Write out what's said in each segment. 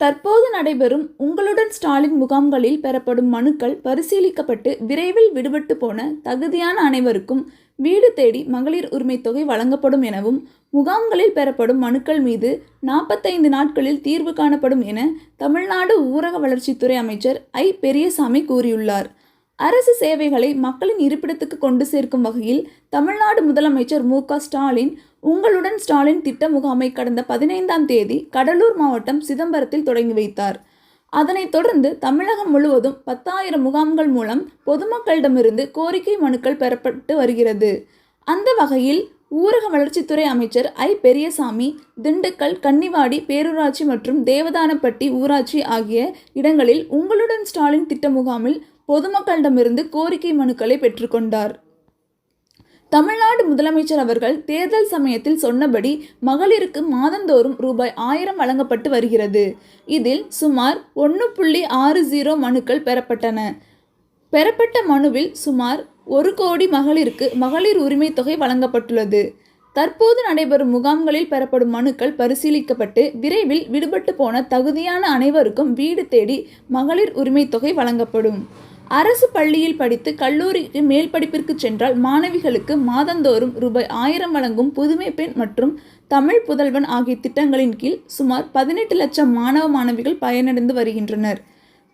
தற்போது நடைபெறும் உங்களுடன் ஸ்டாலின் முகாம்களில் பெறப்படும் மனுக்கள் பரிசீலிக்கப்பட்டு விரைவில் விடுபட்டு போன தகுதியான அனைவருக்கும் வீடு தேடி மகளிர் உரிமைத் தொகை வழங்கப்படும் எனவும், முகாம்களில் பெறப்படும் மனுக்கள் மீது 45 நாட்களில் தீர்வு காணப்படும் என தமிழ்நாடு ஊரக வளர்ச்சித்துறை அமைச்சர் பெரியசாமி கூறியுள்ளார். அரசு சேவைகளை மக்களின் இருப்பிடத்துக்கு கொண்டு சேர்க்கும் வகையில் தமிழ்நாடு முதலமைச்சர் ஸ்டாலின் உங்களுடன் ஸ்டாலின் திட்ட முகாமை கடந்த 15ஆம் தேதி கடலூர் மாவட்டம் சிதம்பரத்தில் தொடங்கி வைத்தார். அதனைத் தொடர்ந்து தமிழகம் முழுவதும் 10,000 முகாம்கள் மூலம் பொதுமக்களிடமிருந்து கோரிக்கை மனுக்கள் பெறப்பட்டு வருகிறது. அந்த வகையில் ஊரக வளர்ச்சித்துறை அமைச்சர் பெரியசாமி திண்டுக்கல், கன்னிவாடி பேரூராட்சி மற்றும் தேவதானப்பட்டி ஊராட்சி ஆகிய இடங்களில் உங்களுடன் ஸ்டாலின் திட்ட முகாமில் பொதுமக்களிடமிருந்து கோரிக்கை மனுக்களை பெற்றுக்கொண்டார். தமிழ்நாடு முதலமைச்சர் அவர்கள் தேர்தல் சமயத்தில் சொன்னபடி மகளிருக்கு மாதந்தோறும் ரூபாய் 1000 வழங்கப்பட்டு வருகிறது. இதில் சுமார் 1.60 மனுக்கள் பெறப்பட்டன. பெறப்பட்ட மனுவில் சுமார் 1 கோடி மகளிருக்கு மகளிர் உரிமை தொகை வழங்கப்பட்டுள்ளது. தற்போது நடைபெறும் முகாம்களில் பெறப்படும் மனுக்கள் பரிசீலிக்கப்பட்டு விரைவில் விடுபட்டு போன தகுதியான அனைவருக்கும் வீடு தேடி மகளிர் உரிமை தொகை வழங்கப்படும். அரசு பள்ளியில் படித்து கல்லூரிக்கு மேல் படிப்பிற்கு சென்றால் மாணவிகளுக்கு மாதந்தோறும் ரூபாய் 1000 வழங்கும் புதுமை பெண் மற்றும் தமிழ் புதல்வன் ஆகிய திட்டங்களின் கீழ் சுமார் 18 லட்சம் மாணவ மாணவிகள் பயனடைந்து வருகின்றனர்.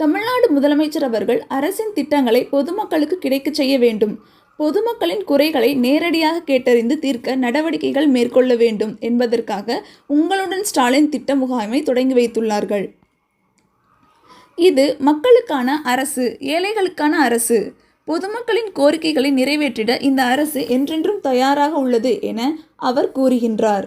தமிழ்நாடு முதலமைச்சர் அவர்கள் அரசின் திட்டங்களை பொதுமக்களுக்கு கிடைக்கச் செய்ய வேண்டும், பொதுமக்களின் குறைகளை நேரடியாக கேட்டறிந்து தீர்க்க நடவடிக்கைகள் மேற்கொள்ள வேண்டும் என்பதற்காக உங்களுடன் ஸ்டாலின் திட்ட முகாமை தொடங்கி வைத்துள்ளார்கள். இது மக்களுக்கான அரசு, ஏழைகளுக்கான அரசு. பொதுமக்களின் கோரிக்கைகளை நிறைவேற்றிட இந்த அரசு என்றென்றும் தயாராக உள்ளது என அவர் கூறுகின்றார்.